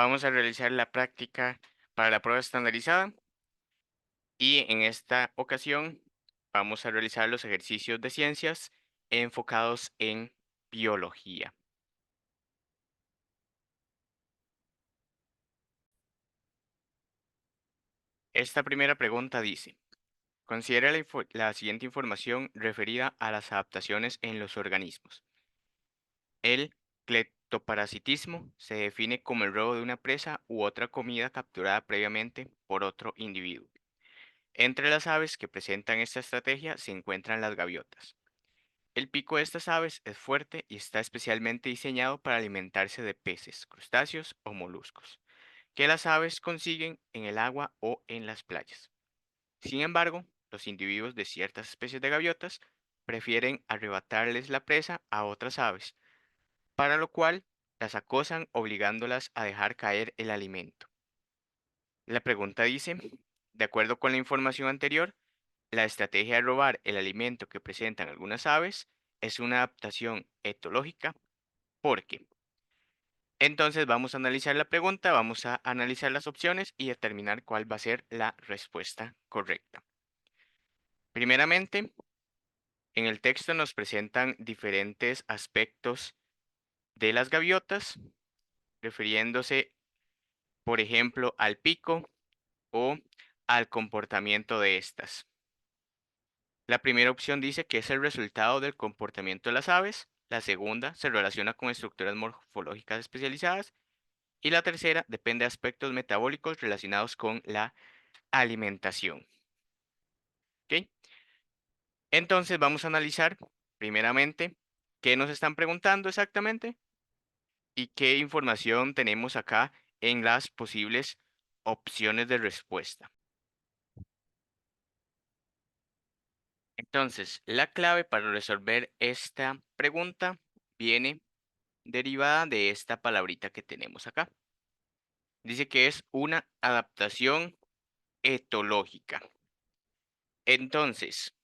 Vamos a realizar la práctica para la prueba estandarizada y en esta ocasión vamos a realizar los ejercicios de ciencias enfocados en biología. Esta primera pregunta dice, considera la siguiente información referida a las adaptaciones en los organismos. El cleptoparasitismo se define como el robo de una presa u otra comida capturada previamente por otro individuo. Entre las aves que presentan esta estrategia se encuentran las gaviotas. El pico de estas aves es fuerte y está especialmente diseñado para alimentarse de peces, crustáceos o moluscos, que las aves consiguen en el agua o en las playas. Sin embargo, los individuos de ciertas especies de gaviotas prefieren arrebatarles la presa a otras aves, para lo cual las acosan obligándolas a dejar caer el alimento. La pregunta dice, de acuerdo con la información anterior, la estrategia de robar el alimento que presentan algunas aves es una adaptación etológica. ¿Por qué? Entonces vamos a analizar la pregunta, vamos a analizar las opciones y determinar cuál va a ser la respuesta correcta. Primeramente, en el texto nos presentan diferentes aspectos de las gaviotas, refiriéndose, por ejemplo, al pico o al comportamiento de estas. La primera opción dice que es el resultado del comportamiento de las aves, la segunda se relaciona con estructuras morfológicas especializadas y la tercera depende de aspectos metabólicos relacionados con la alimentación. ¿Ok? Entonces vamos a analizar primeramente qué nos están preguntando exactamente y qué información tenemos acá en las posibles opciones de respuesta. Entonces, la clave para resolver esta pregunta viene derivada de esta palabrita que tenemos acá. Dice que es una adaptación etológica. Entonces,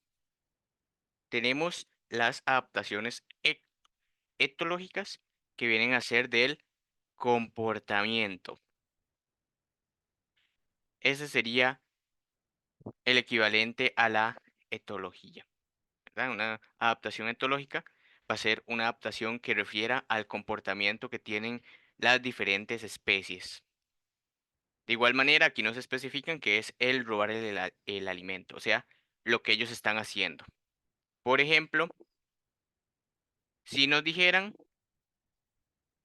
tenemos las adaptaciones etológicas que vienen a ser del comportamiento. Ese sería el equivalente a la etología, ¿verdad? Una adaptación etológica va a ser una adaptación que refiera al comportamiento que tienen las diferentes especies. De igual manera, aquí nos especifican que es el robar el alimento, o sea, lo que ellos están haciendo. Por ejemplo, si nos dijeran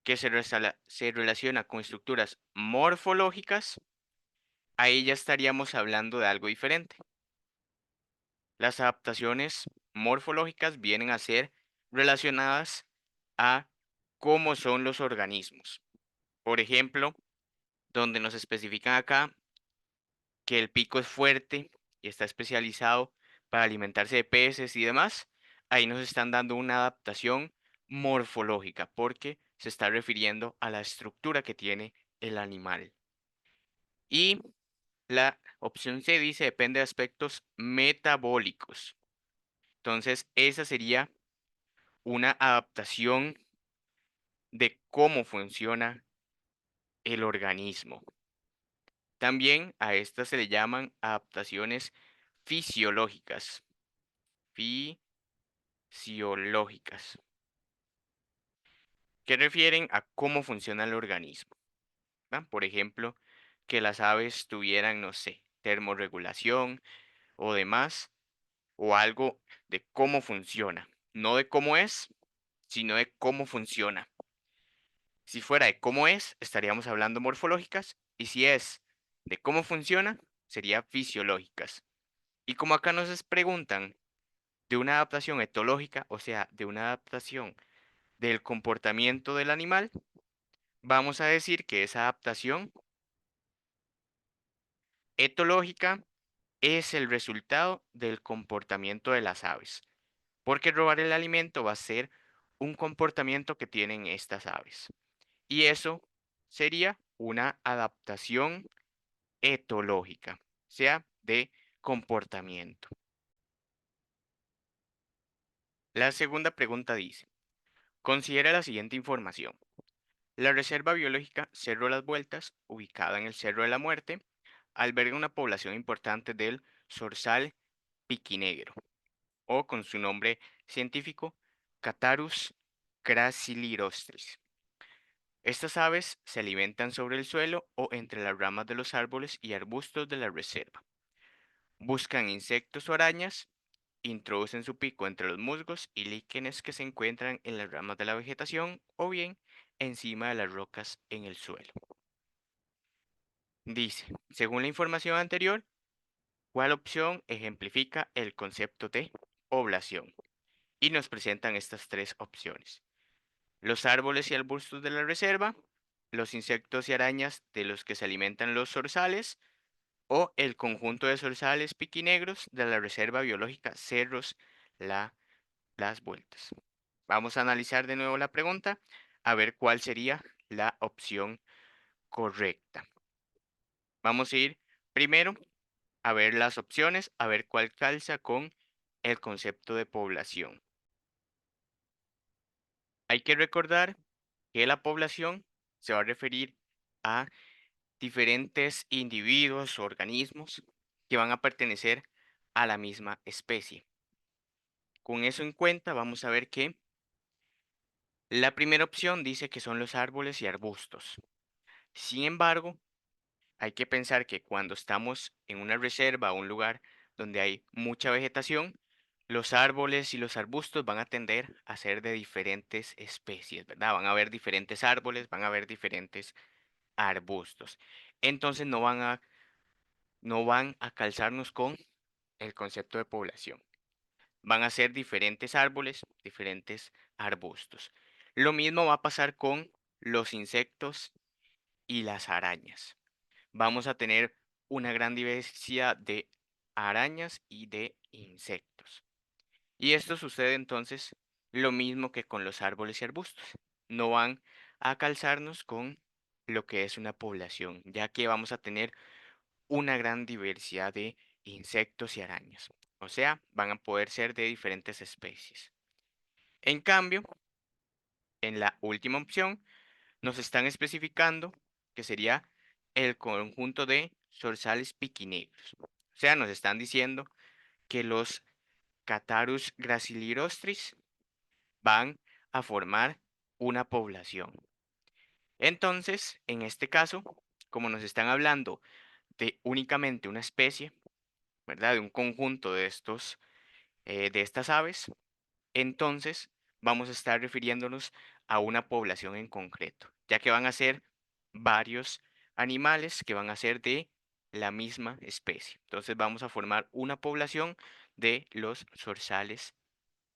que se relaciona con estructuras morfológicas, ahí ya estaríamos hablando de algo diferente. Las adaptaciones morfológicas vienen a ser relacionadas a cómo son los organismos. Por ejemplo, donde nos especifican acá que el pico es fuerte y está especializado para alimentarse de peces y demás, ahí nos están dando una adaptación morfológica porque se está refiriendo a la estructura que tiene el animal. Y la opción C dice depende de aspectos metabólicos. Entonces, esa sería una adaptación de cómo funciona el organismo. También a estas se le llaman adaptaciones fisiológicas. Fisiológicas, que refieren a cómo funciona el organismo, ¿va? Por ejemplo, que las aves tuvieran, no sé, termorregulación o demás, o algo de cómo funciona, no de cómo es, sino de cómo funciona. Si fuera de cómo es, estaríamos hablando morfológicas, y si es de cómo funciona, sería fisiológicas. Y como acá preguntan de una adaptación etológica, o sea, de una adaptación del comportamiento del animal, vamos a decir que esa adaptación etológica es el resultado del comportamiento de las aves, porque robar el alimento va a ser un comportamiento que tienen estas aves. Y eso sería una adaptación etológica, o sea, de comportamiento. La segunda pregunta dice, considera la siguiente información. La Reserva Biológica Cerro Las Vueltas, ubicada en el Cerro de la Muerte, alberga una población importante del zorzal piquinegro, o con su nombre científico, Catharus gracilirostris. Estas aves se alimentan sobre el suelo o entre las ramas de los árboles y arbustos de la reserva. Buscan insectos o arañas, introducen su pico entre los musgos y líquenes que se encuentran en las ramas de la vegetación o bien encima de las rocas en el suelo. Dice, según la información anterior, ¿cuál opción ejemplifica el concepto de población? Y nos presentan estas tres opciones: los árboles y arbustos de la reserva, los insectos y arañas de los que se alimentan los zorzales, o el conjunto de zorzales piquinegros de la Reserva Biológica Cerros Las Vueltas. Vamos a analizar de nuevo la pregunta, a ver cuál sería la opción correcta. Vamos a ir primero a ver las opciones, a ver cuál calza con el concepto de población. Hay que recordar que la población se va a referir a diferentes individuos o organismos que van a pertenecer a la misma especie. Con eso en cuenta, vamos a ver que la primera opción dice que son los árboles y arbustos. Sin embargo, hay que pensar que cuando estamos en una reserva o un lugar donde hay mucha vegetación, los árboles y los arbustos van a tender a ser de diferentes especies, ¿verdad? Van a haber diferentes árboles, van a haber diferentes arbustos. Entonces no van a calzarnos con el concepto de población. Van a ser diferentes árboles, diferentes arbustos. Lo mismo va a pasar con los insectos y las arañas. Vamos a tener una gran diversidad de arañas y de insectos. Y esto sucede entonces lo mismo que con los árboles y arbustos. No van a calzarnos con lo que es una población, ya que vamos a tener una gran diversidad de insectos y arañas. O sea, van a poder ser de diferentes especies. En cambio, en la última opción nos están especificando que sería el conjunto de zorzales piquinegros. O sea, nos están diciendo que los Catharus gracilirostris van a formar una población. Entonces, en este caso, como nos están hablando de únicamente una especie, ¿verdad? De un conjunto de de estas aves, entonces vamos a estar refiriéndonos a una población en concreto, ya que van a ser varios animales que van a ser de la misma especie. Entonces vamos a formar una población de los zorzales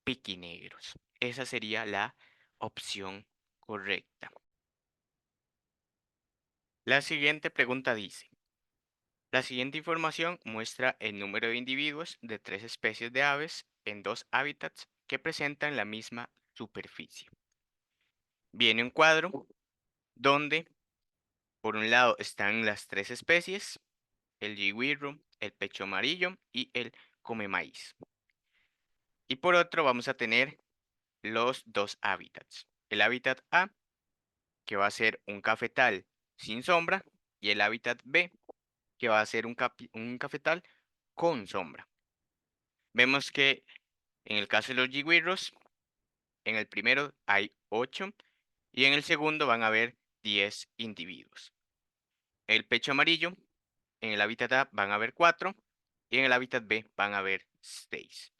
piquinegros. Esa sería la opción correcta. La siguiente pregunta dice, la siguiente información muestra el número de individuos de tres especies de aves en dos hábitats que presentan la misma superficie. Viene un cuadro donde por un lado están las tres especies, el yigüirro, el pecho amarillo y el come maíz. Y por otro vamos a tener los dos hábitats. El hábitat A, que va a ser un cafetal sin sombra, y el hábitat B, que va a ser un cafetal con sombra. Vemos que en el caso de los yigüirros, en el primero hay 8 y en el segundo van a haber 10 individuos. El pecho amarillo, en el hábitat A van a haber 4 y en el hábitat B van a haber 6.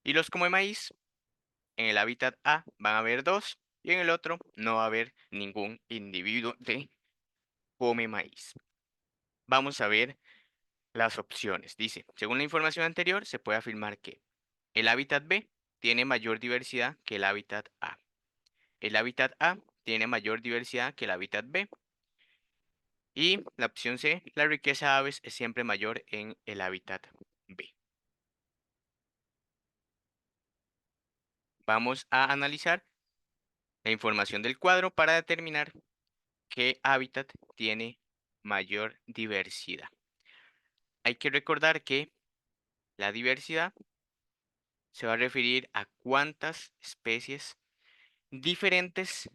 Y los come maíz, en el hábitat A van a haber 2 y en el otro no va a haber ningún individuo de come maíz. Vamos a ver las opciones. Dice, según la información anterior, se puede afirmar que el hábitat B tiene mayor diversidad que el hábitat A. El hábitat A tiene mayor diversidad que el hábitat B. Y la opción C, la riqueza de aves es siempre mayor en el hábitat B. Vamos a analizar la información del cuadro para determinar qué hábitat tiene mayor diversidad. Hay que recordar que la diversidad se va a referir a cuántas especies diferentes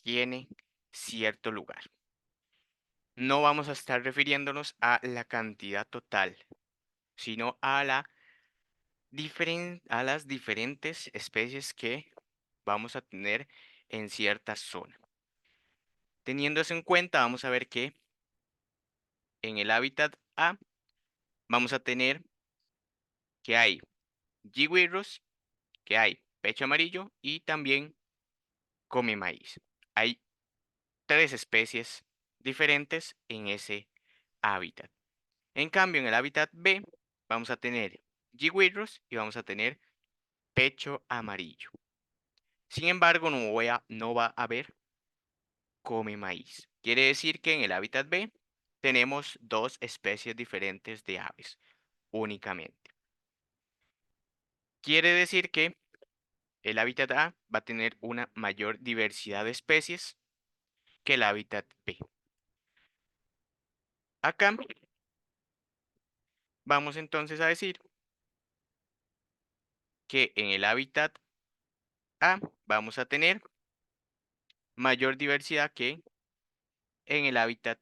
tiene cierto lugar. No vamos a estar refiriéndonos a la cantidad total, sino a a las diferentes especies que vamos a tener en cierta zona. Teniendo eso en cuenta, vamos a ver que en el hábitat A vamos a tener que hay jigüirros, que hay pecho amarillo y también come maíz. Hay tres especies diferentes en ese hábitat. En cambio, en el hábitat B vamos a tener jigüirros y vamos a tener pecho amarillo. Sin embargo, no va a haber come maíz. Quiere decir que en el hábitat B tenemos dos especies diferentes de aves únicamente. Quiere decir que el hábitat A va a tener una mayor diversidad de especies que el hábitat B. Acá vamos entonces a decir que en el hábitat A vamos a tener mayor diversidad que en el hábitat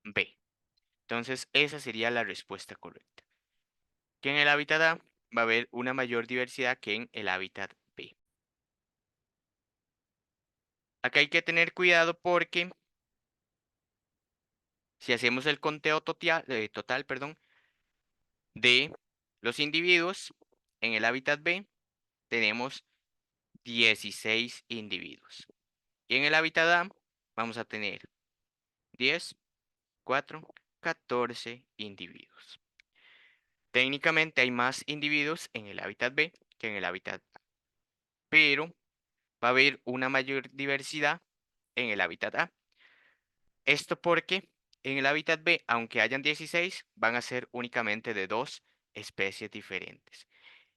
B. Entonces, esa sería la respuesta correcta. Que en el hábitat A va a haber una mayor diversidad que en el hábitat B. Acá hay que tener cuidado porque si hacemos el conteo total, perdón, de los individuos, en el hábitat B tenemos 16 individuos. Y en el hábitat A vamos a tener 10, 4, 14 individuos. Técnicamente hay más individuos en el hábitat B que en el hábitat A, pero va a haber una mayor diversidad en el hábitat A. Esto porque en el hábitat B, aunque hayan 16, van a ser únicamente de dos especies diferentes.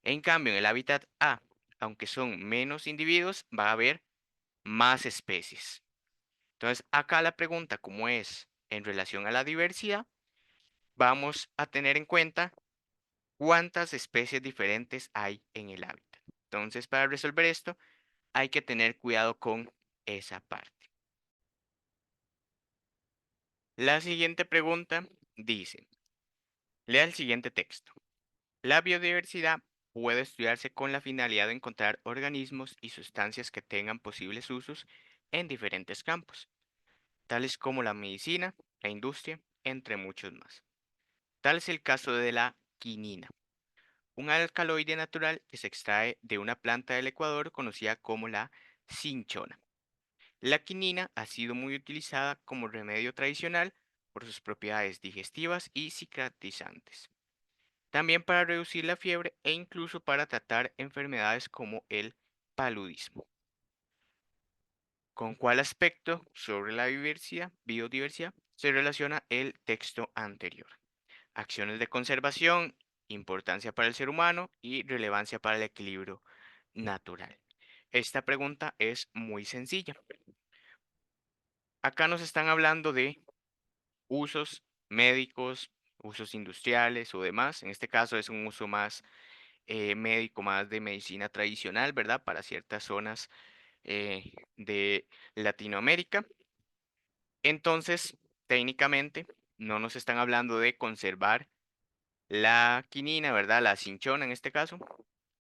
En cambio, en el hábitat A, aunque son menos individuos, va a haber más especies. Entonces, acá la pregunta, como es en relación a la diversidad, vamos a tener en cuenta cuántas especies diferentes hay en el hábitat. Entonces, para resolver esto, hay que tener cuidado con esa parte. La siguiente pregunta dice, lea el siguiente texto. La biodiversidad puede estudiarse con la finalidad de encontrar organismos y sustancias que tengan posibles usos en diferentes campos, tales como la medicina, la industria, entre muchos más. Tal es el caso de la quinina, un alcaloide natural que se extrae de una planta del Ecuador conocida como la cinchona. La quinina ha sido muy utilizada como remedio tradicional por sus propiedades digestivas y cicatrizantes. También para reducir la fiebre e incluso para tratar enfermedades como el paludismo. ¿Con cuál aspecto sobre la biodiversidad se relaciona el texto anterior? Acciones de conservación, importancia para el ser humano y relevancia para el equilibrio natural. Esta pregunta es muy sencilla. Acá nos están hablando de usos médicos, usos industriales o demás. En este caso es un uso más médico, más de medicina tradicional, ¿verdad? Para ciertas zonas de Latinoamérica. Entonces, técnicamente, no nos están hablando de conservar la quinina, ¿verdad? La cinchona en este caso,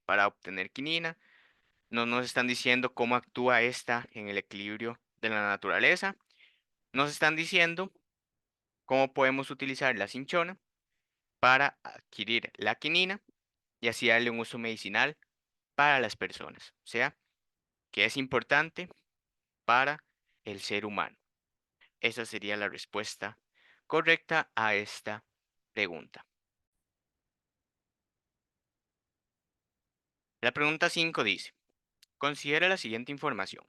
para obtener quinina. No nos están diciendo cómo actúa esta en el equilibrio de la naturaleza. Nos están diciendo cómo podemos utilizar la cinchona para adquirir la quinina y así darle un uso medicinal para las personas. O sea, que es importante para el ser humano. Esa sería la respuesta correcta a esta pregunta. La pregunta 5 dice, considera la siguiente información.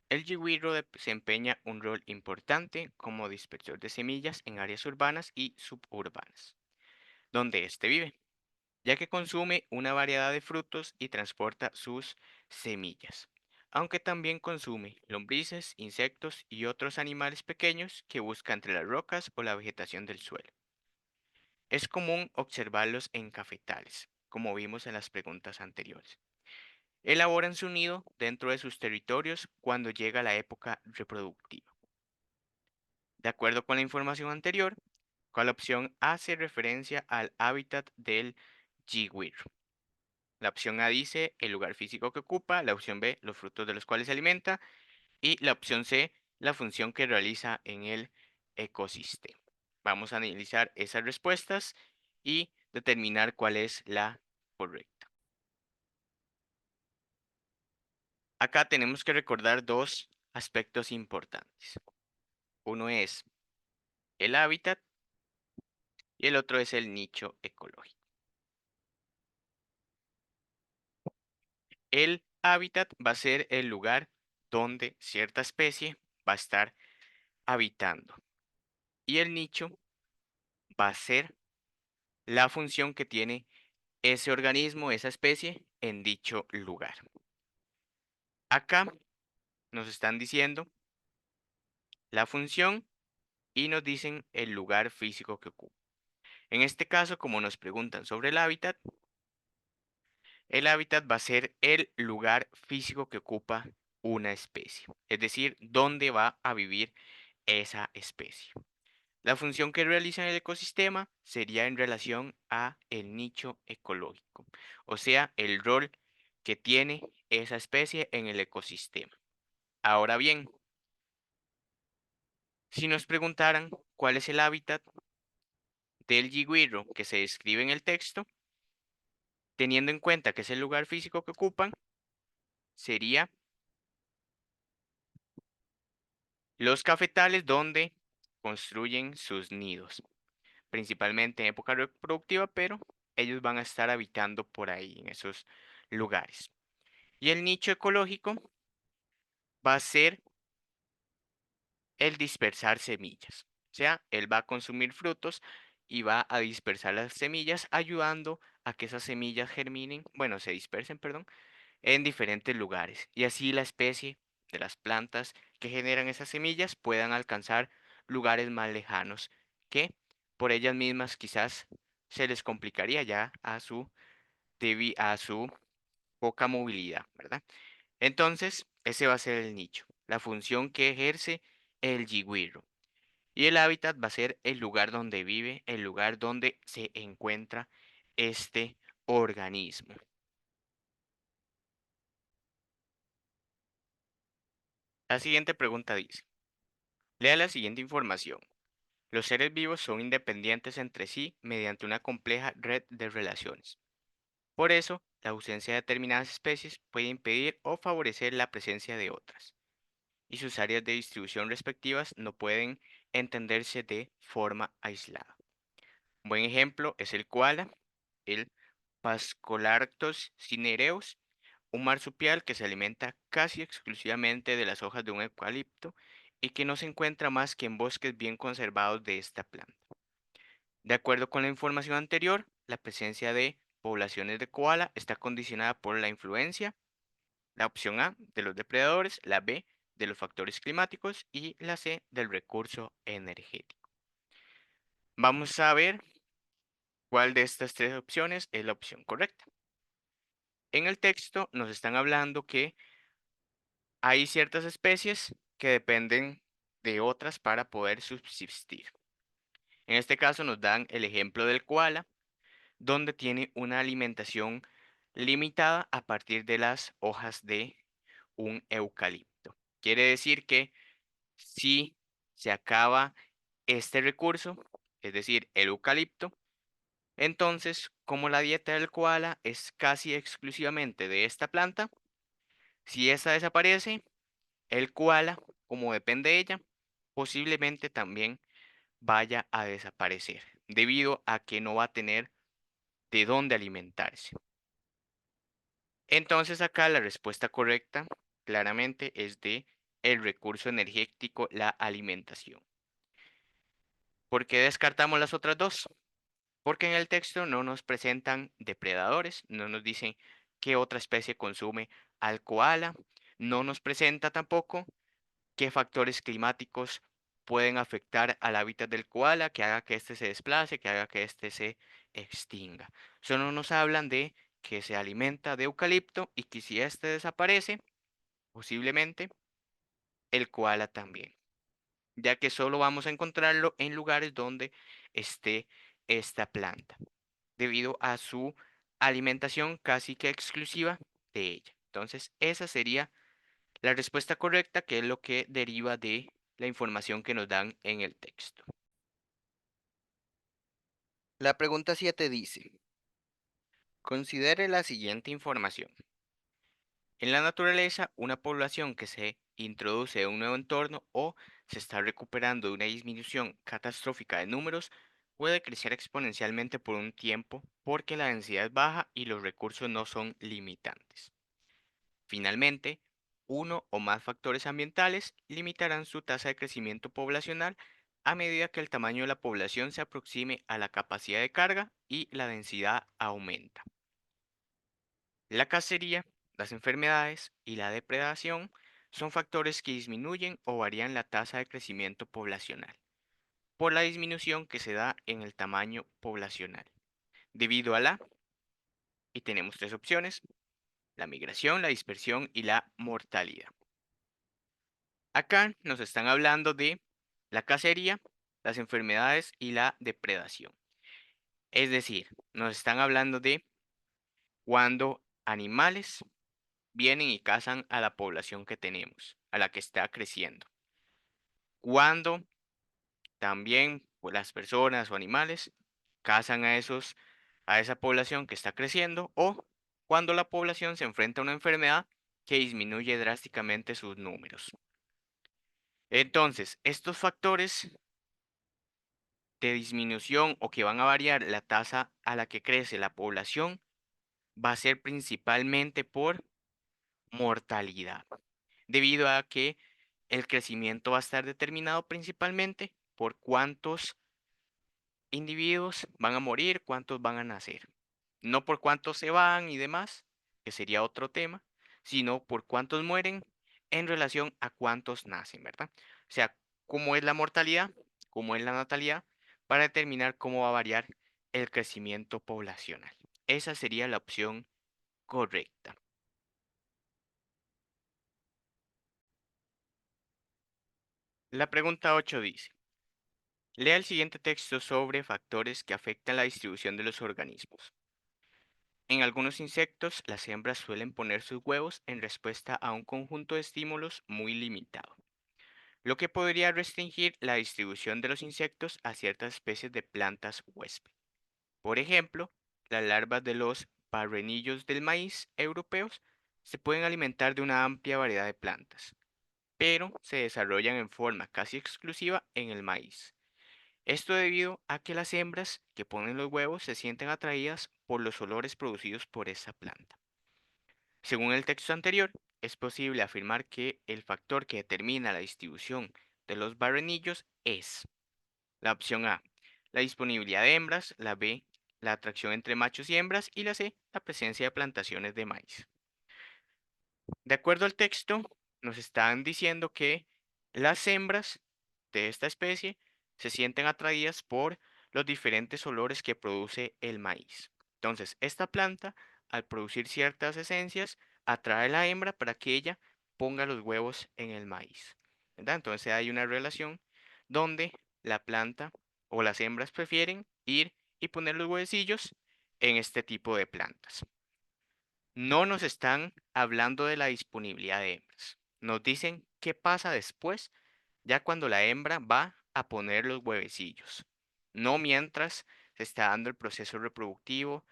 El yigüirro desempeña un rol importante como dispersor de semillas en áreas urbanas y suburbanas, donde éste vive, ya que consume una variedad de frutos y transporta sus semillas, aunque también consume lombrices, insectos y otros animales pequeños que busca entre las rocas o la vegetación del suelo. Es común observarlos en cafetales, como vimos en las preguntas anteriores. elaboran su nido dentro de sus territorios cuando llega la época reproductiva. De acuerdo con la información anterior, con la opción A hace referencia al hábitat del jigüiro. La opción A dice el lugar físico que ocupa, la opción B los frutos de los cuales se alimenta y la opción C la función que realiza en el ecosistema. Vamos a analizar esas respuestas y determinar cuál es la correcta. Acá tenemos que recordar dos aspectos importantes. Uno es el hábitat y el otro es el nicho ecológico. El hábitat va a ser el lugar donde cierta especie va a estar habitando. Y el nicho va a ser la función que tiene ese organismo, esa especie, en dicho lugar. Acá nos están diciendo la función y nos dicen el lugar físico que ocupa. En este caso, como nos preguntan sobre el hábitat va a ser el lugar físico que ocupa una especie, es decir, dónde va a vivir esa especie. La función que realiza en el ecosistema sería en relación a el nicho ecológico, o sea, el rol que tiene esa especie en el ecosistema. Ahora bien, si nos preguntaran cuál es el hábitat del yigüirro que se describe en el texto, teniendo en cuenta que es el lugar físico que ocupan, sería los cafetales donde construyen sus nidos, principalmente en época reproductiva, pero ellos van a estar habitando por ahí, en esos lugares. Y el nicho ecológico va a ser el dispersar semillas. O sea, él va a consumir frutos y va a dispersar las semillas, ayudando a que esas semillas germinen, bueno, se dispersen, perdón, en diferentes lugares. Y así la especie de las plantas que generan esas semillas puedan alcanzar lugares más lejanos que por ellas mismas quizás se les complicaría ya a su poca movilidad, ¿verdad? Entonces, ese va a ser el nicho, la función que ejerce el yigüirro. Y el hábitat va a ser el lugar donde vive, el lugar donde se encuentra este organismo. La siguiente pregunta dice, lea la siguiente información. Los seres vivos son independientes entre sí mediante una compleja red de relaciones. Por eso, la ausencia de determinadas especies puede impedir o favorecer la presencia de otras, y sus áreas de distribución respectivas no pueden entenderse de forma aislada. Un buen ejemplo es el koala, el Pascolarctos cinereus, un marsupial que se alimenta casi exclusivamente de las hojas de un eucalipto y que no se encuentra más que en bosques bien conservados de esta planta. De acuerdo con la información anterior, la presencia de poblaciones de koala está condicionada por la influencia, la opción A, de los depredadores, la B, de los factores climáticos y la C, del recurso energético. Vamos a ver cuál de estas tres opciones es la opción correcta. En el texto nos están hablando que hay ciertas especies que dependen de otras para poder subsistir. En este caso nos dan el ejemplo del koala, donde tiene una alimentación limitada a partir de las hojas de un eucalipto. Quiere decir que si se acaba este recurso, es decir, el eucalipto, entonces, como la dieta del koala es casi exclusivamente de esta planta, si esta desaparece, el koala, como depende de ella, posiblemente también vaya a desaparecer, debido a que no va a tener de dónde alimentarse. Entonces acá la respuesta correcta claramente es de el recurso energético, la alimentación. ¿Por qué descartamos las otras dos? Porque en el texto no nos presentan depredadores, no nos dicen qué otra especie consume al koala, no nos presenta tampoco qué factores climáticos pueden afectar al hábitat del koala, que haga que éste se desplace, que haga que éste se extinga. Solo nos hablan de que se alimenta de eucalipto y que si este desaparece, posiblemente el koala también, ya que solo vamos a encontrarlo en lugares donde esté esta planta, debido a su alimentación casi que exclusiva de ella. Entonces, esa sería la respuesta correcta, que es lo que deriva de la información que nos dan en el texto. La pregunta 7 dice, considere la siguiente información. En la naturaleza, una población que se introduce en un nuevo entorno o se está recuperando de una disminución catastrófica de números puede crecer exponencialmente por un tiempo porque la densidad es baja y los recursos no son limitantes. Finalmente, uno o más factores ambientales limitarán su tasa de crecimiento poblacional a medida que el tamaño de la población se aproxime a la capacidad de carga y la densidad aumenta. La cacería, las enfermedades y la depredación son factores que disminuyen o varían la tasa de crecimiento poblacional por la disminución que se da en el tamaño poblacional, debido a y tenemos tres opciones, la migración, la dispersión y la mortalidad. Acá nos están hablando de la cacería, las enfermedades y la depredación. Es decir, nos están hablando de cuando animales vienen y cazan a la población que tenemos, a la que está creciendo. Cuando también pues, las personas o animales cazan a esa población que está creciendo, o cuando la población se enfrenta a una enfermedad que disminuye drásticamente sus números. Entonces, estos factores de disminución o que van a variar la tasa a la que crece la población va a ser principalmente por mortalidad, debido a que el crecimiento va a estar determinado principalmente por cuántos individuos van a morir, cuántos van a nacer. No por cuántos se van y demás, que sería otro tema, sino por cuántos mueren en relación a cuántos nacen, ¿verdad? O sea, cómo es la mortalidad, cómo es la natalidad, para determinar cómo va a variar el crecimiento poblacional. Esa sería la opción correcta. La pregunta 8 dice, lea el siguiente texto sobre factores que afectan la distribución de los organismos. En algunos insectos, las hembras suelen poner sus huevos en respuesta a un conjunto de estímulos muy limitado, lo que podría restringir la distribución de los insectos a ciertas especies de plantas huésped. Por ejemplo, las larvas de los parrenillos del maíz europeos se pueden alimentar de una amplia variedad de plantas, pero se desarrollan en forma casi exclusiva en el maíz. Esto debido a que las hembras que ponen los huevos se sienten atraídas por los olores producidos por esa planta. Según el texto anterior, es posible afirmar que el factor que determina la distribución de los barrenillos es la opción A, la disponibilidad de hembras, la B, la atracción entre machos y hembras y la C, la presencia de plantaciones de maíz. De acuerdo al texto, nos están diciendo que las hembras de esta especie se sienten atraídas por los diferentes olores que produce el maíz. Entonces, esta planta, al producir ciertas esencias, atrae a la hembra para que ella ponga los huevos en el maíz, ¿verdad? Entonces hay una relación donde la planta o las hembras prefieren ir y poner los huevecillos en este tipo de plantas. No nos están hablando de la disponibilidad de hembras. Nos dicen qué pasa después, ya cuando la hembra va a poner los huevecillos. No mientras se está dando el proceso reproductivo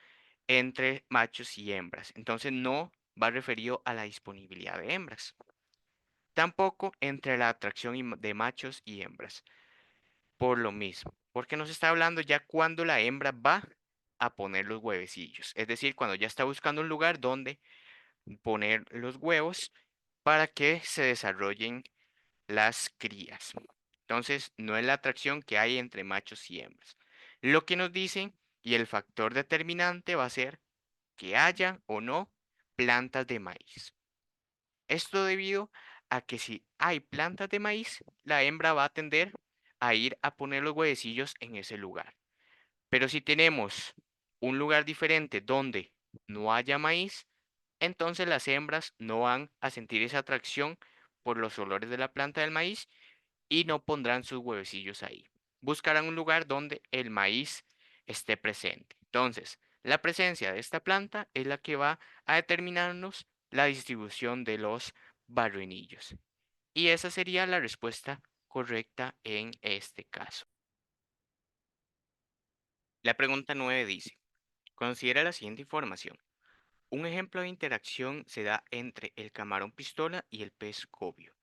entre machos y hembras. Entonces no va referido a la disponibilidad de hembras. Tampoco entre la atracción de machos y hembras. Por lo mismo, porque nos está hablando ya cuando la hembra va a poner los huevecillos. Es decir, cuando ya está buscando un lugar donde poner los huevos para que se desarrollen las crías. Entonces, no es la atracción que hay entre machos y hembras. Lo que nos dicen y el factor determinante va a ser que haya o no plantas de maíz. Esto debido a que si hay plantas de maíz, la hembra va a tender a ir a poner los huevecillos en ese lugar. Pero si tenemos un lugar diferente donde no haya maíz, entonces las hembras no van a sentir esa atracción por los olores de la planta del maíz y no pondrán sus huevecillos ahí. Buscarán un lugar donde el maíz esté presente. Entonces, la presencia de esta planta es la que va a determinarnos la distribución de los barrenillos. Y esa sería la respuesta correcta en este caso. La pregunta 9 dice, considera la siguiente información. Un ejemplo de interacción se da entre el camarón pistola y el pez cobio,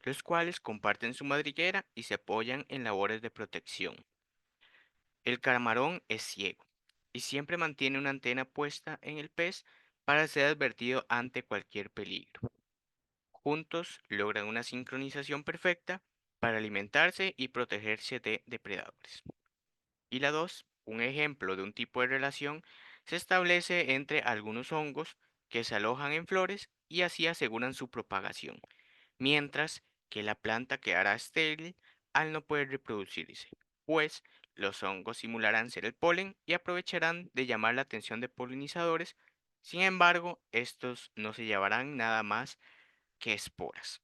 los cuales comparten su madriguera y se apoyan en labores de protección. El camarón es ciego y siempre mantiene una antena puesta en el pez para ser advertido ante cualquier peligro. Juntos logran una sincronización perfecta para alimentarse y protegerse de depredadores. Y la 2, un ejemplo de un tipo de relación, se establece entre algunos hongos que se alojan en flores y así aseguran su propagación, mientras que la planta quedará estéril al no poder reproducirse, pues los hongos simularán ser el polen y aprovecharán de llamar la atención de polinizadores. Sin embargo, estos no se llevarán nada más que esporas.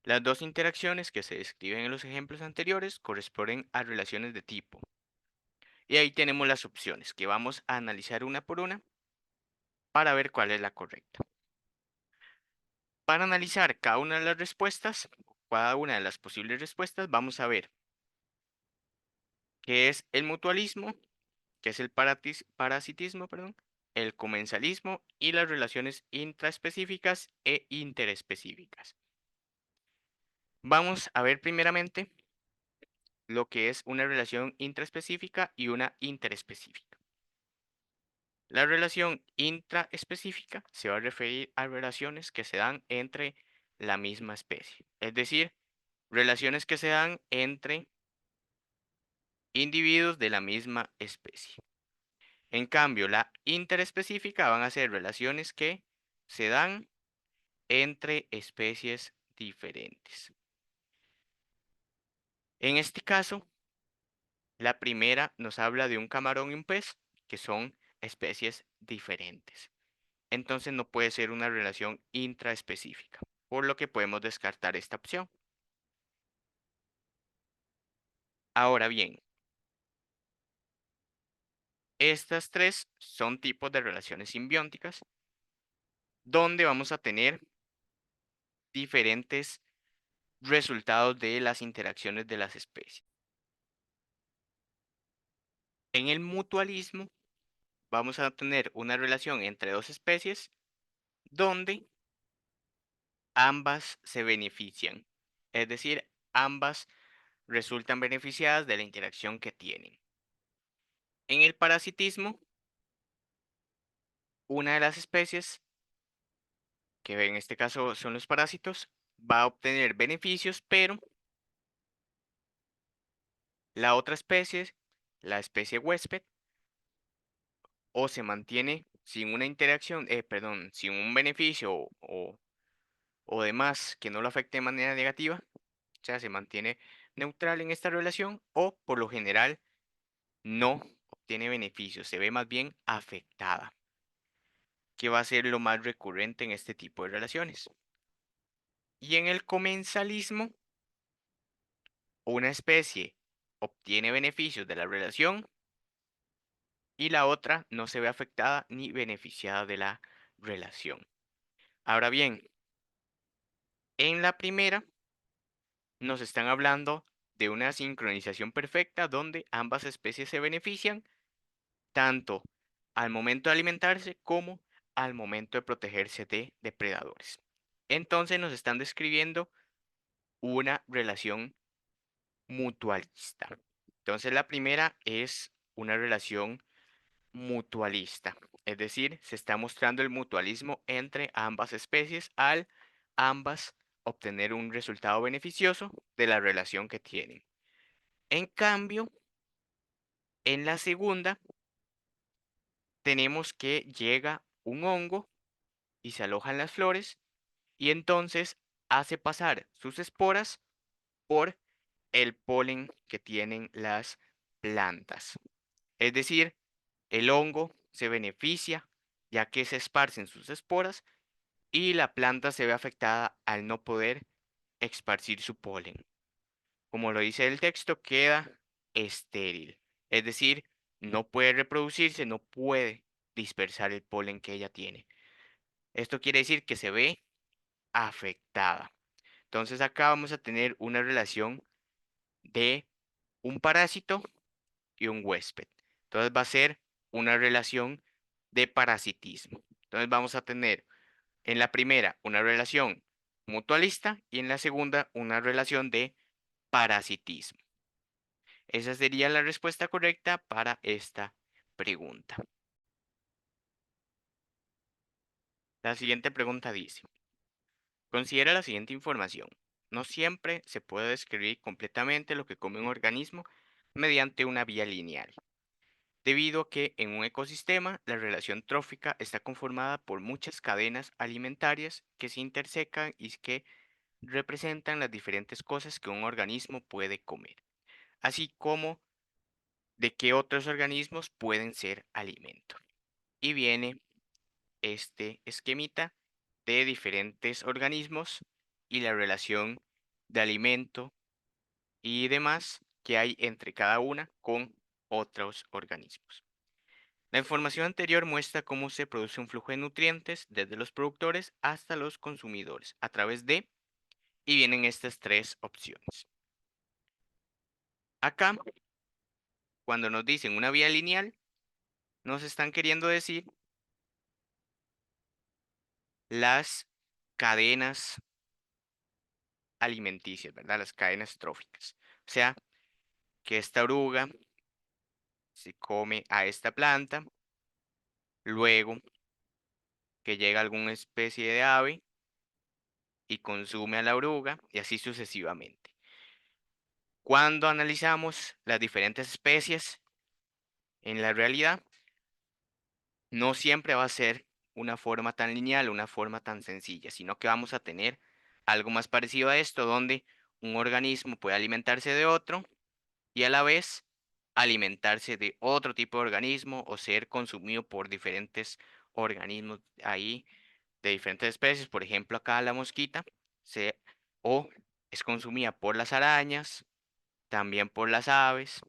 Las dos interacciones que se describen en los ejemplos anteriores corresponden a relaciones de tipo. Y ahí tenemos las opciones que vamos a analizar una por una para ver cuál es la correcta. Para analizar cada una de las respuestas, cada una de las posibles respuestas, vamos a ver qué es el mutualismo, qué es el parasitismo, perdón, el comensalismo y las relaciones intraespecíficas e interespecíficas. Vamos a ver primeramente lo que es una relación intraespecífica y una interespecífica. La relación intraespecífica se va a referir a relaciones que se dan entre la misma especie, es decir, relaciones que se dan entre individuos de la misma especie. En cambio, la interespecífica van a ser relaciones que se dan entre especies diferentes. En este caso, la primera nos habla de un camarón y un pez, que son especies diferentes. Entonces no puede ser una relación intraespecífica, por lo que podemos descartar esta opción. Ahora bien, estas tres son tipos de relaciones simbióticas donde vamos a tener diferentes resultados de las interacciones de las especies. En el mutualismo vamos a tener una relación entre dos especies donde ambas se benefician, es decir, ambas resultan beneficiadas de la interacción que tienen. En el parasitismo, una de las especies, que en este caso son los parásitos, va a obtener beneficios, pero la otra especie, la especie huésped, o se mantiene sin una interacción, perdón, sin un beneficio o demás que no lo afecte de manera negativa, o sea, se mantiene neutral en esta relación, o por lo general no obtiene beneficios, se ve más bien afectada, que va a ser lo más recurrente en este tipo de relaciones. Y en el comensalismo, una especie obtiene beneficios de la relación y la otra no se ve afectada ni beneficiada de la relación. Ahora bien, en la primera nos están hablando de una sincronización perfecta donde ambas especies se benefician tanto al momento de alimentarse como al momento de protegerse de depredadores. Entonces nos están describiendo una relación mutualista. Entonces la primera es una relación mutualista, es decir, se está mostrando el mutualismo entre ambas especies al ambas obtener un resultado beneficioso de la relación que tienen. En cambio, en la segunda tenemos que llega un hongo y se aloja en las flores y entonces hace pasar sus esporas por el polen que tienen las plantas. Es decir, el hongo se beneficia ya que se esparcen sus esporas y la planta se ve afectada al no poder esparcir su polen. Como lo dice el texto, queda estéril. Es decir, no puede reproducirse, no puede dispersar el polen que ella tiene. Esto quiere decir que se ve afectada. Entonces acá vamos a tener una relación de un parásito y un huésped. Entonces va a ser una relación de parasitismo. Entonces vamos a tener en la primera una relación mutualista y en la segunda una relación de parasitismo. Esa sería la respuesta correcta para esta pregunta. La siguiente pregunta dice, considera la siguiente información. No siempre se puede describir completamente lo que come un organismo mediante una vía lineal, debido a que en un ecosistema la relación trófica está conformada por muchas cadenas alimentarias que se intersecan y que representan las diferentes cosas que un organismo puede comer, así como de qué otros organismos pueden ser alimento. Y viene este esquemita de diferentes organismos y la relación de alimento y demás que hay entre cada una con otros organismos. La información anterior muestra cómo se produce un flujo de nutrientes desde los productores hasta los consumidores a través de, y vienen estas tres opciones. Acá, cuando nos dicen una vía lineal, nos están queriendo decir las cadenas alimenticias, ¿verdad? Las cadenas tróficas. O sea, que esta oruga se come a esta planta, luego que llega alguna especie de ave y consume a la oruga y así sucesivamente. Cuando analizamos las diferentes especies en la realidad, no siempre va a ser una forma tan lineal, una forma tan sencilla, sino que vamos a tener algo más parecido a esto, donde un organismo puede alimentarse de otro y a la vez alimentarse de otro tipo de organismo o ser consumido por diferentes organismos ahí de diferentes especies. Por ejemplo, acá la mosquita se o es consumida por las arañas, también por las aves,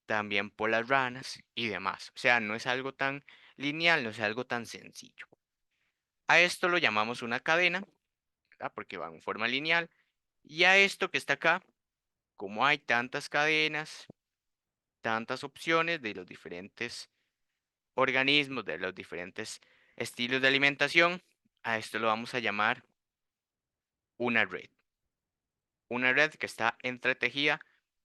también por las ranas y demás. O sea, no es algo tan lineal, no es algo tan sencillo. A esto lo llamamos una cadena, ¿verdad? Porque va en forma lineal. Y a esto que está acá, como hay tantas cadenas, tantas opciones de los diferentes organismos, de los diferentes estilos de alimentación, a esto lo vamos a llamar una red. Una red que está entretejida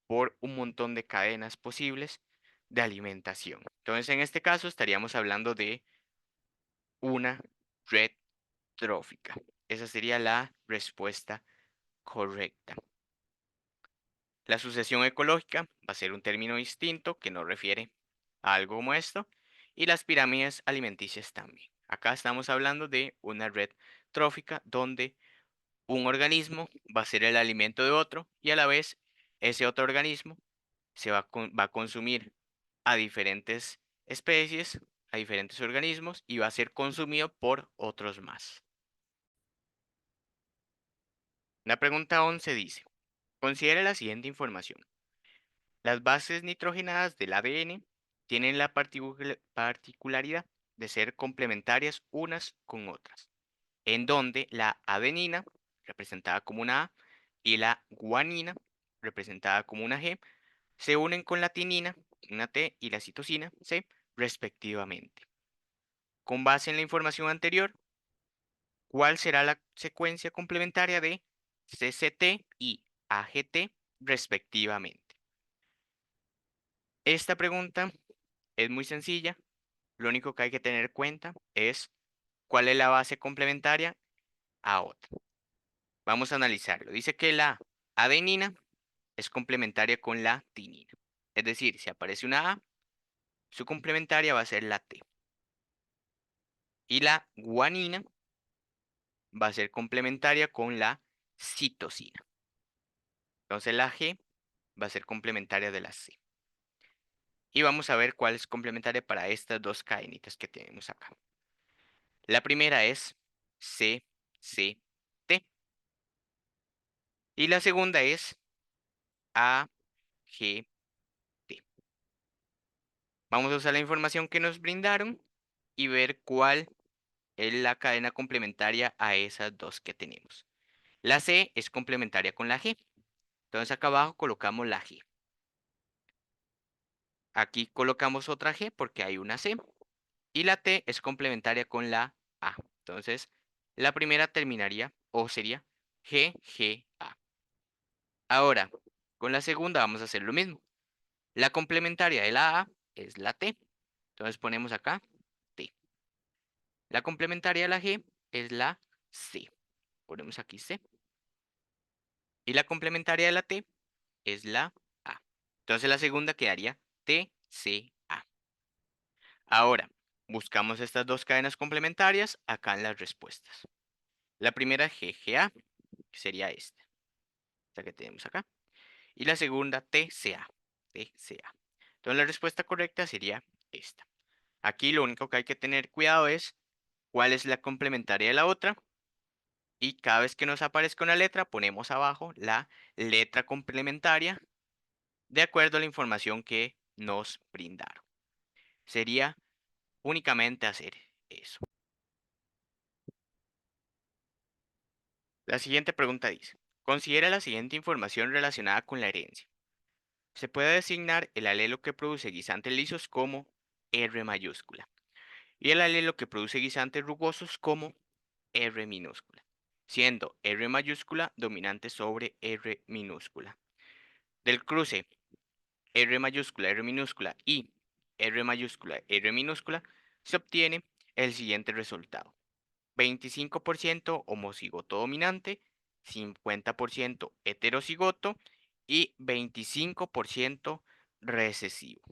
por un montón de cadenas posibles de alimentación. Entonces, en este caso estaríamos hablando de una red trófica. Esa sería la respuesta correcta. La sucesión ecológica va a ser un término distinto que nos refiere a algo como esto. Y las pirámides alimenticias también. Acá estamos hablando de una red trófica donde un organismo va a ser el alimento de otro y a la vez ese otro organismo va a consumir a diferentes especies, a diferentes organismos y va a ser consumido por otros más. La pregunta 11 dice, considere la siguiente información. Las bases nitrogenadas del ADN tienen la particularidad de ser complementarias unas con otras, en donde la adenina, representada como una A, y la guanina, representada como una G, se unen con la tinina, una T, y la citosina, C, respectivamente. Con base en la información anterior, ¿cuál será la secuencia complementaria de CCT y AGT, respectivamente? Esta pregunta es muy sencilla. Lo único que hay que tener en cuenta es cuál es la base complementaria a otra. Vamos a analizarlo. Dice que la adenina es complementaria con la tinina. Es decir, si aparece una A, su complementaria va a ser la T. Y la guanina va a ser complementaria con la citosina. Entonces la G va a ser complementaria de la C. y vamos a ver cuál es complementaria para estas dos cadenitas que tenemos acá. La primera es C, C, T y la segunda es A, G, T. Vamos a usar la información que nos brindaron y ver cuál es la cadena complementaria a esas dos que tenemos. La C es complementaria con la G. Entonces acá abajo colocamos la G. Aquí colocamos otra G porque hay una C. Y la T es complementaria con la A. Entonces, la primera terminaría o sería G, G, A. Ahora, con la segunda vamos a hacer lo mismo. La complementaria de la A es la T. Entonces ponemos acá T. La complementaria de la G es la C. Ponemos aquí C. Y la complementaria de la T es la A. Entonces la segunda quedaría T, C, A. Ahora, buscamos estas dos cadenas complementarias acá en las respuestas. La primera GGA, que sería esta que tenemos acá. Y la segunda TCA, TCA. Entonces la respuesta correcta sería esta. Aquí lo único que hay que tener cuidado es cuál es la complementaria de la otra. Y cada vez que nos aparezca una letra, ponemos abajo la letra complementaria de acuerdo a la información que nos brindaron. Sería únicamente hacer eso. La siguiente pregunta dice, considera la siguiente información relacionada con la herencia. Se puede designar el alelo que produce guisantes lisos como R mayúscula y el alelo que produce guisantes rugosos como R minúscula, siendo R mayúscula dominante sobre R minúscula. Del cruce R minúscula y R minúscula se obtiene el siguiente resultado. 25% homocigoto dominante, 50% heterocigoto y 25% recesivo.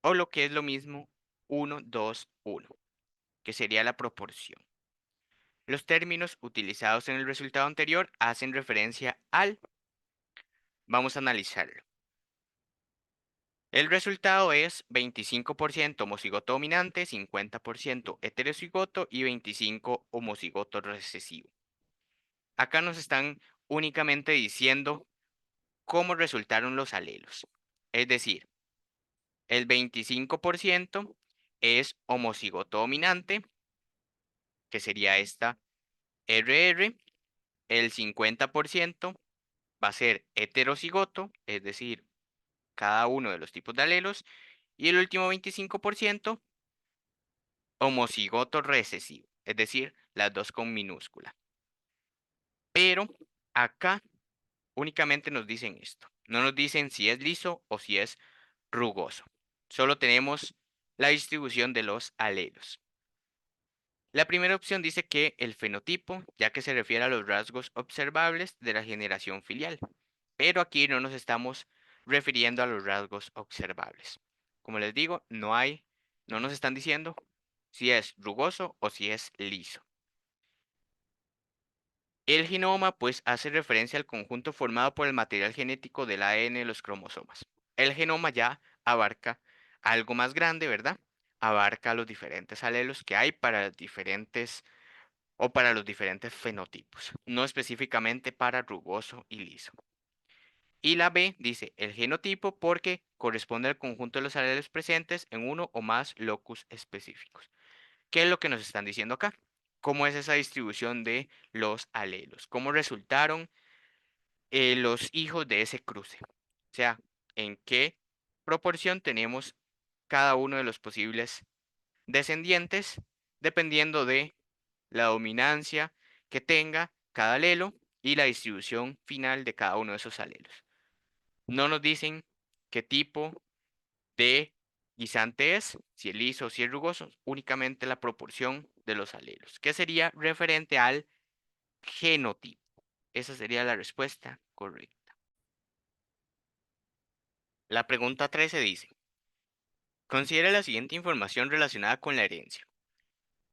O lo que es lo mismo, 1, 2, 1, que sería la proporción. Los términos utilizados en el resultado anterior hacen referencia al... Vamos a analizarlo. El resultado es 25% homocigoto dominante, 50% heterocigoto y 25% homocigoto recesivo. Acá nos están únicamente diciendo cómo resultaron los alelos. Es decir, el 25% es homocigoto dominante, que sería esta RR. El 50% va a ser heterocigoto, es decir, cada uno de los tipos de alelos. Y el último 25% homocigoto recesivo, es decir, las dos con minúscula. Pero acá únicamente nos dicen esto. No nos dicen si es liso o si es rugoso. Solo tenemos la distribución de los alelos. La primera opción dice que el fenotipo, ya que se refiere a los rasgos observables de la generación filial. Pero aquí no nos estamos refiriendo a los rasgos observables. Como les digo, no nos están diciendo si es rugoso o si es liso. El genoma pues hace referencia al conjunto formado por el material genético del ADN de los cromosomas. El genoma ya abarca algo más grande, ¿verdad? Abarca los diferentes alelos que hay para para los diferentes fenotipos, no específicamente para rugoso y liso. Y la B dice el genotipo porque corresponde al conjunto de los alelos presentes en uno o más locus específicos. ¿Qué es lo que nos están diciendo acá? ¿Cómo es esa distribución de los alelos? ¿Cómo resultaron los hijos de ese cruce? O sea, ¿en qué proporción tenemos cada uno de los posibles descendientes dependiendo de la dominancia que tenga cada alelo y la distribución final de cada uno de esos alelos? No nos dicen qué tipo de guisante es, si es liso o si es rugoso, únicamente la proporción de los alelos, que sería referente al genotipo. Esa sería la respuesta correcta. La pregunta 13 dice, considera la siguiente información relacionada con la herencia.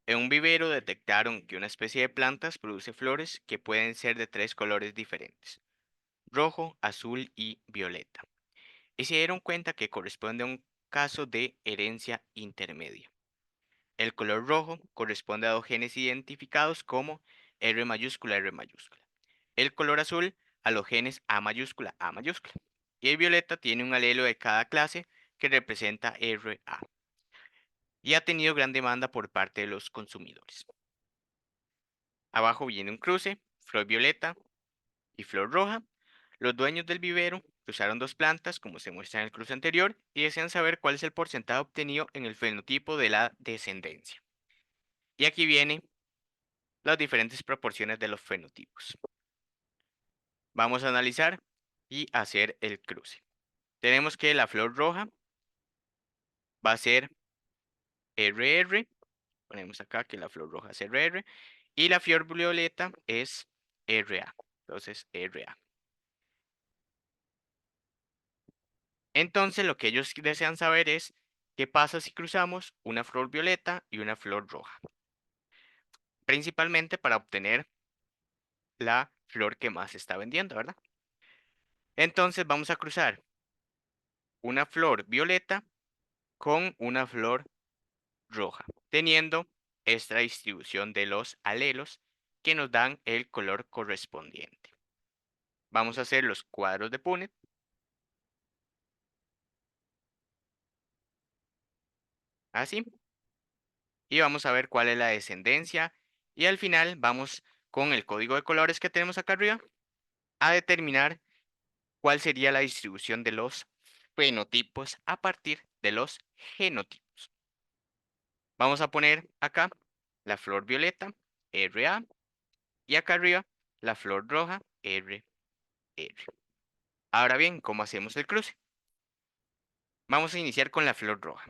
En un vivero detectaron que una especie de plantas produce flores que pueden ser de tres colores diferentes, rojo, azul y violeta. Y se dieron cuenta que corresponde a un caso de herencia intermedia. El color rojo corresponde a dos genes identificados como R mayúscula R mayúscula. El color azul a los genes A mayúscula A mayúscula. Y el violeta tiene un alelo de cada clase que representa RA y ha tenido gran demanda por parte de los consumidores. Abajo viene un cruce, flor violeta y flor roja. Los dueños del vivero cruzaron dos plantas, como se muestra en el cruce anterior, y desean saber cuál es el porcentaje obtenido en el fenotipo de la descendencia. Y aquí vienen las diferentes proporciones de los fenotipos. Vamos a analizar y hacer el cruce. Tenemos que la flor roja va a ser RR, ponemos acá que la flor roja es RR, y la flor violeta es RA, entonces RA. Entonces lo que ellos desean saber es qué pasa si cruzamos una flor violeta y una flor roja, principalmente para obtener la flor que más se está vendiendo, ¿verdad? Entonces vamos a cruzar una flor violeta con una flor roja, teniendo esta distribución de los alelos que nos dan el color correspondiente. Vamos a hacer los cuadros de Punnett. Así. Y vamos a ver cuál es la descendencia. Y al final vamos con el código de colores que tenemos acá arriba a determinar cuál sería la distribución de los fenotipos a partir de los genotipos. Vamos a poner acá la flor violeta, RA, y acá arriba la flor roja, RR. Ahora bien, ¿cómo hacemos el cruce? Vamos a iniciar con la flor roja.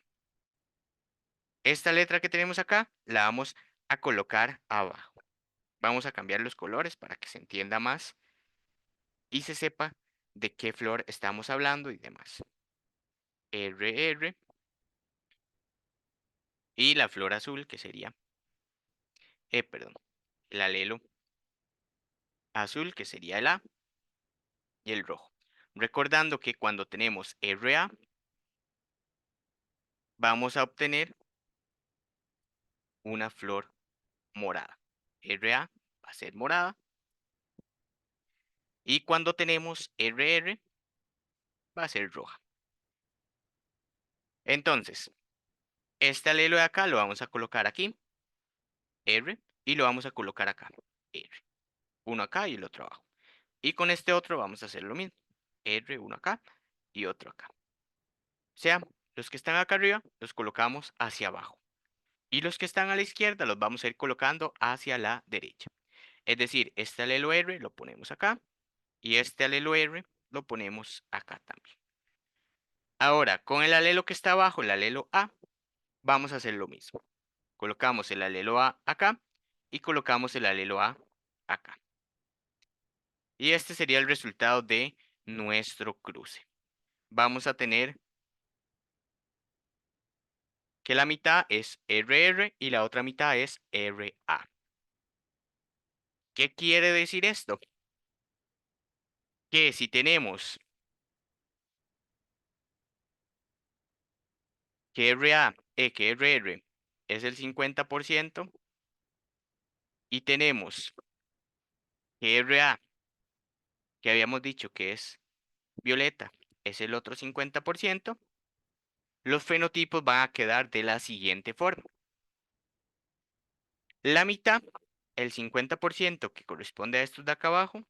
Esta letra que tenemos acá la vamos a colocar abajo. Vamos a cambiar los colores para que se entienda más y se sepa de qué flor estamos hablando y demás. RR y la flor azul que sería, perdón, el alelo azul que sería el A y el rojo. Recordando que cuando tenemos RA vamos a obtener una flor morada. RA va a ser morada y cuando tenemos RR va a ser roja. Entonces, este alelo de acá lo vamos a colocar aquí, R, y lo vamos a colocar acá, R. Uno acá y el otro abajo. Y con este otro vamos a hacer lo mismo. R, uno acá y otro acá. O sea, los que están acá arriba los colocamos hacia abajo. Y los que están a la izquierda los vamos a ir colocando hacia la derecha. Es decir, este alelo R lo ponemos acá y este alelo R lo ponemos acá también. Ahora, con el alelo que está abajo, el alelo A, vamos a hacer lo mismo. Colocamos el alelo A acá y colocamos el alelo A acá. Y este sería el resultado de nuestro cruce. Vamos a tener que la mitad es RR y la otra mitad es RA. ¿Qué quiere decir esto? Que si tenemos que que RR es el 50% y tenemos que RA, que habíamos dicho que es violeta, es el otro 50%, los fenotipos van a quedar de la siguiente forma. La mitad, el 50% que corresponde a estos de acá abajo,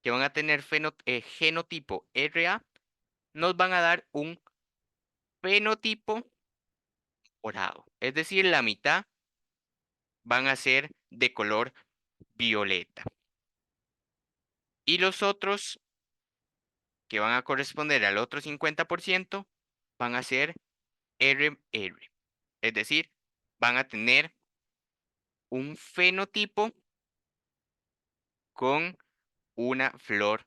que van a tener genotipo RA, nos van a dar un fenotipo morado. Es decir, la mitad van a ser de color violeta. Y los otros, que van a corresponder al otro 50%, van a ser RR. Es decir, van a tener un fenotipo con una flor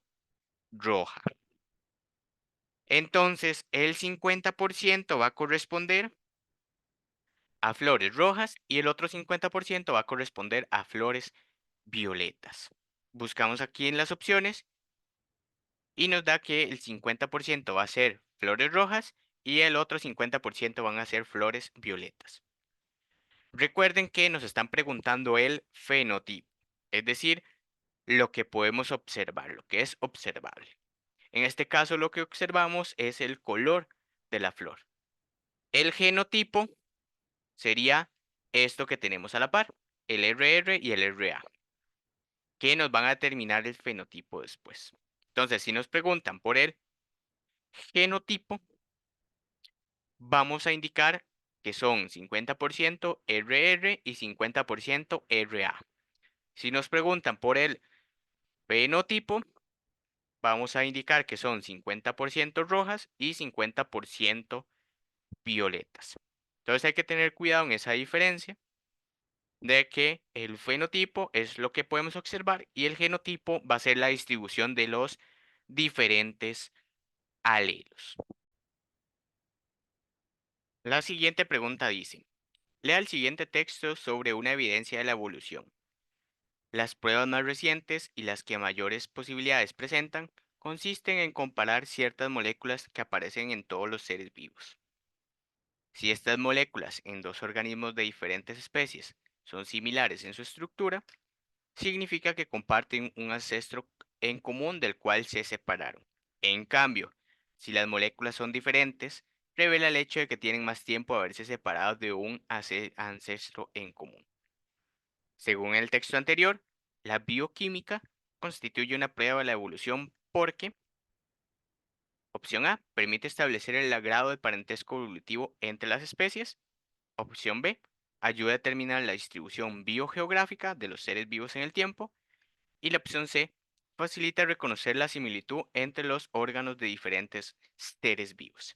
roja. Entonces, el 50% va a corresponder a flores rojas y el otro 50% va a corresponder a flores violetas. Buscamos aquí en las opciones y nos da que el 50% va a ser flores rojas y el otro 50% van a ser flores violetas. Recuerden que nos están preguntando el fenotipo, es decir, lo que podemos observar, lo que es observable. En este caso, lo que observamos es el color de la flor. El genotipo sería esto que tenemos a la par, el RR y el RA, que nos van a determinar el fenotipo después. Entonces, si nos preguntan por el genotipo, vamos a indicar que son 50% RR y 50% RA. Si nos preguntan por el fenotipo, vamos a indicar que son 50% rojas y 50% violetas. Entonces hay que tener cuidado en esa diferencia de que el fenotipo es lo que podemos observar y el genotipo va a ser la distribución de los diferentes alelos. La siguiente pregunta dice, lea el siguiente texto sobre una evidencia de la evolución. Las pruebas más recientes y las que mayores posibilidades presentan consisten en comparar ciertas moléculas que aparecen en todos los seres vivos. Si estas moléculas en dos organismos de diferentes especies son similares en su estructura, significa que comparten un ancestro en común del cual se separaron. En cambio, si las moléculas son diferentes, revela el hecho de que tienen más tiempo de haberse separado de un ancestro en común. Según el texto anterior, la bioquímica constituye una prueba de la evolución porque, opción A, permite establecer el grado de parentesco evolutivo entre las especies. Opción B, ayuda a determinar la distribución biogeográfica de los seres vivos en el tiempo. Y la opción C, facilita reconocer la similitud entre los órganos de diferentes seres vivos.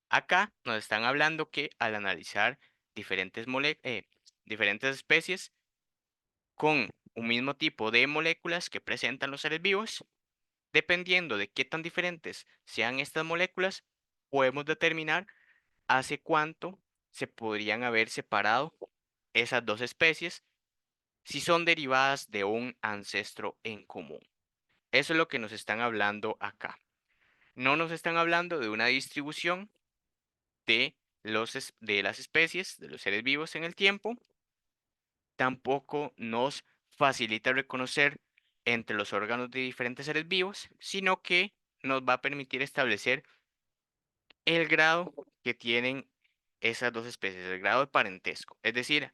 Acá nos están hablando que al analizar diferentes especies con un mismo tipo de moléculas que presentan los seres vivos, dependiendo de qué tan diferentes sean estas moléculas, podemos determinar hace cuánto se podrían haber separado esas dos especies si son derivadas de un ancestro en común. Eso es lo que nos están hablando acá. No nos están hablando de una distribución de, de las especies, de los seres vivos en el tiempo. Tampoco nos facilita reconocer entre los órganos de diferentes seres vivos, sino que nos va a permitir establecer el grado que tienen esas dos especies, el grado de parentesco. Es decir,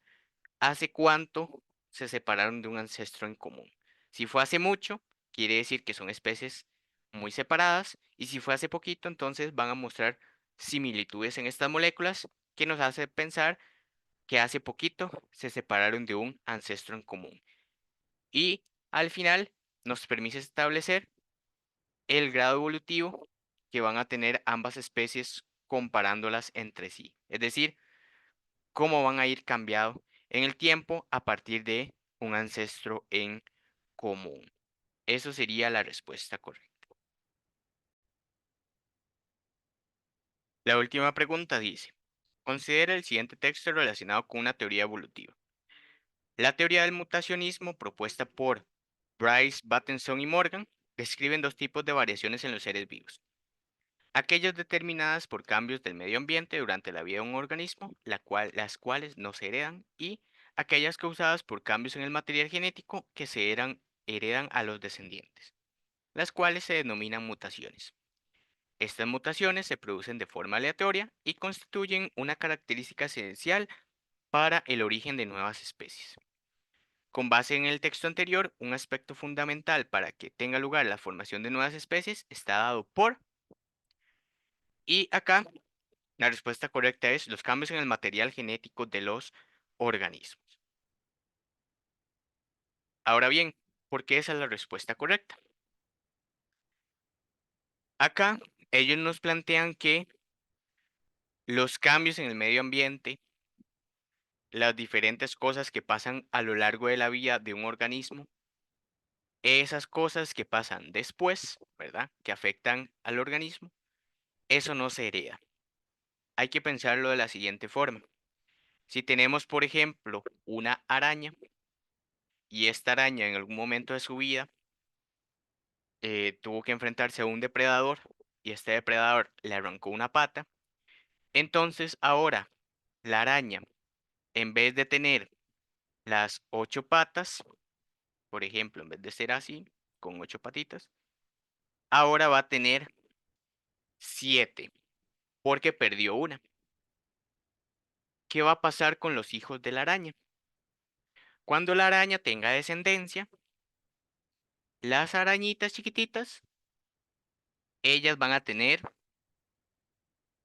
hace cuánto se separaron de un ancestro en común. Si fue hace mucho, quiere decir que son especies muy separadas, y si fue hace poquito, entonces van a mostrar similitudes en estas moléculas que nos hace pensar que hace poquito se separaron de un ancestro en común. Y al final nos permite establecer el grado evolutivo que van a tener ambas especies comparándolas entre sí. Es decir, cómo van a ir cambiando en el tiempo a partir de un ancestro en común. Eso sería la respuesta correcta. La última pregunta dice, considera el siguiente texto relacionado con una teoría evolutiva. La teoría del mutacionismo propuesta por Bryce, Battenson y Morgan describen dos tipos de variaciones en los seres vivos. Aquellas determinadas por cambios del medio ambiente durante la vida de un organismo, las cuales no se heredan, y aquellas causadas por cambios en el material genético que heredan a los descendientes, las cuales se denominan mutaciones. Estas mutaciones se producen de forma aleatoria y constituyen una característica esencial para el origen de nuevas especies. Con base en el texto anterior, un aspecto fundamental para que tenga lugar la formación de nuevas especies está dado por, y acá la respuesta correcta es los cambios en el material genético de los organismos. Ahora bien, ¿por qué esa es la respuesta correcta? Acá ellos nos plantean que los cambios en el medio ambiente, las diferentes cosas que pasan a lo largo de la vida de un organismo, esas cosas que pasan después, ¿verdad? Que afectan al organismo, eso no se hereda. Hay que pensarlo de la siguiente forma. Si tenemos, por ejemplo, una araña y esta araña en algún momento de su vida tuvo que enfrentarse a un depredador y este depredador le arrancó una pata, entonces ahora la araña, en vez de tener las 8 patas, por ejemplo, en vez de ser así, con 8 patitas, ahora va a tener 7, porque perdió una. ¿Qué va a pasar con los hijos de la araña? Cuando la araña tenga descendencia, las arañitas chiquititas, ellas van a tener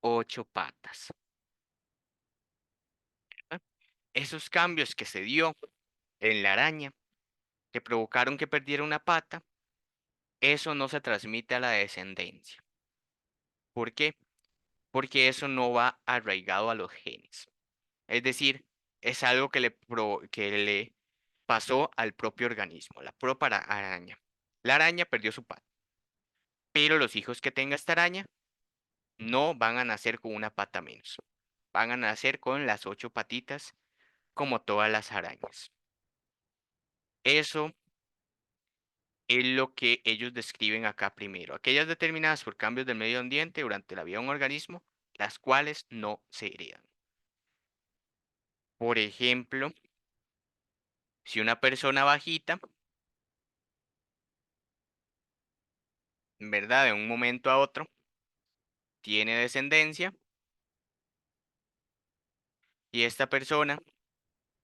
8 patas. ¿Verdad? Esos cambios que se dio en la araña, que provocaron que perdiera una pata, eso no se transmite a la descendencia. ¿Por qué? Porque eso no va arraigado a los genes. Es decir, es algo que le pasó al propio organismo, la propia araña. La araña perdió su pata, pero los hijos que tenga esta araña no van a nacer con una pata menos. Van a nacer con las 8 patitas como todas las arañas. Eso es lo que ellos describen acá primero. Aquellas determinadas por cambios del medio ambiente durante la vida de un organismo, las cuales no se heredan. Por ejemplo, si una persona bajita, en verdad, de un momento a otro, tiene descendencia y esta persona,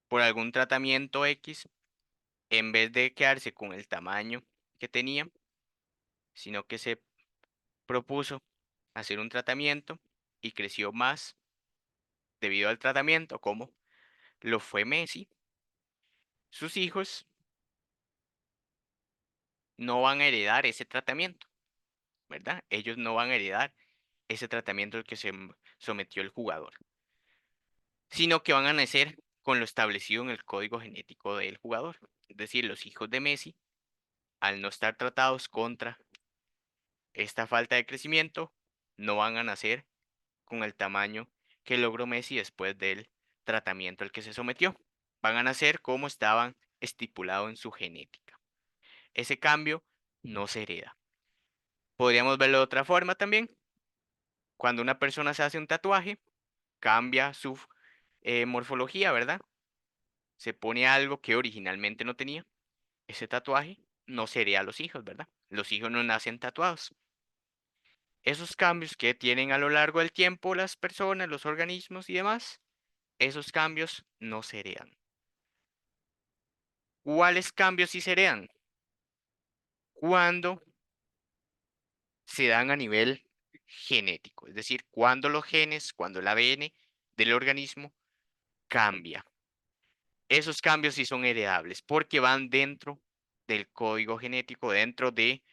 por algún tratamiento X, en vez de quedarse con el tamaño que tenía, sino que se propuso hacer un tratamiento y creció más debido al tratamiento, como lo fue Messi, sus hijos no van a heredar ese tratamiento, ¿verdad? Ellos no van a heredar ese tratamiento al que se sometió el jugador, sino que van a nacer con lo establecido en el código genético del jugador. Es decir, los hijos de Messi, al no estar tratados contra esta falta de crecimiento, no van a nacer con el tamaño que logró Messi después del tratamiento al que se sometió. Van a nacer como estaban estipulado en su genética. Ese cambio no se hereda. Podríamos verlo de otra forma también. Cuando una persona se hace un tatuaje, cambia su morfología, ¿verdad? Se pone algo que originalmente no tenía. Ese tatuaje no sería a los hijos, ¿verdad? Los hijos no nacen tatuados. Esos cambios que tienen a lo largo del tiempo las personas, los organismos y demás, esos cambios no se heredan. ¿Cuáles cambios sí se heredan? Cuando se dan a nivel genético, es decir, cuando los genes, cuando el ADN del organismo cambia. Esos cambios sí son heredables porque van dentro del código genético, dentro de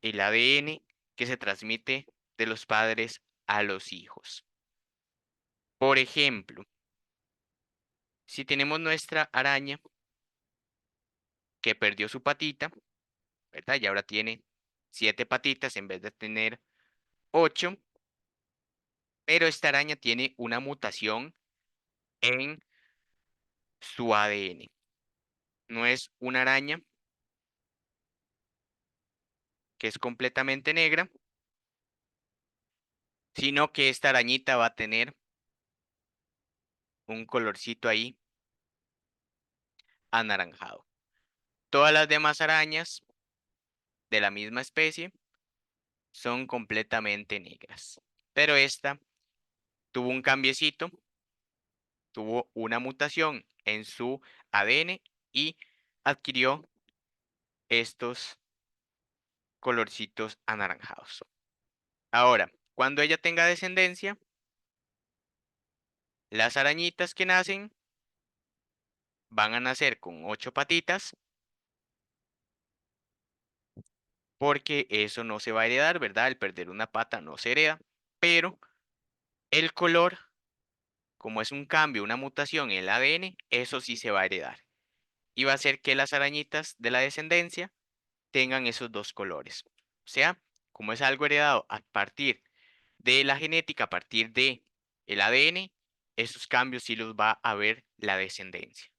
el ADN que se transmite de los padres a los hijos. Por ejemplo, si tenemos nuestra araña que perdió su patita, ¿verdad? Y ahora tiene 7 patitas en vez de tener 8, pero esta araña tiene una mutación en su ADN. No es una araña que es completamente negra, sino que esta arañita va a tener un colorcito ahí anaranjado. Todas las demás arañas de la misma especie son completamente negras. Pero esta tuvo un cambiecito, tuvo una mutación en su ADN y adquirió estos colorcitos anaranjados. Ahora, cuando ella tenga descendencia, las arañitas que nacen van a nacer con 8 patitas porque eso no se va a heredar, ¿verdad? El perder una pata no se hereda, pero el color, como es un cambio, una mutación en el ADN, eso sí se va a heredar. Y va a hacer que las arañitas de la descendencia tengan esos dos colores. O sea, como es algo heredado a partir de la genética, a partir de el ADN, esos cambios sí los va a ver la descendencia.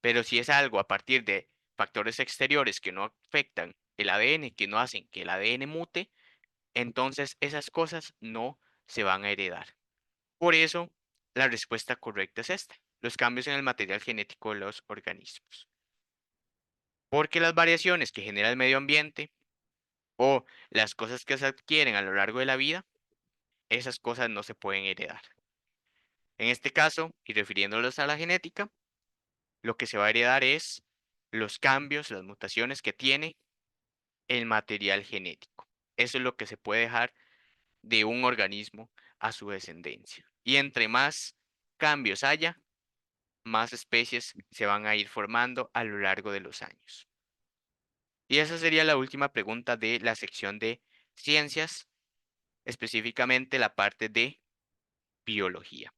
Pero si es algo a partir de factores exteriores que no afectan el ADN, que no hacen que el ADN mute, entonces esas cosas no se van a heredar. Por eso, la respuesta correcta es esta: los cambios en el material genético de los organismos. Porque las variaciones que genera el medio ambiente o las cosas que se adquieren a lo largo de la vida, esas cosas no se pueden heredar. En este caso, y refiriéndolos a la genética, lo que se va a heredar es los cambios, las mutaciones que tiene el material genético. Eso es lo que se puede dejar de un organismo a su descendencia. Y entre más cambios haya, más especies se van a ir formando a lo largo de los años. Y esa sería la última pregunta de la sección de ciencias, específicamente la parte de biología.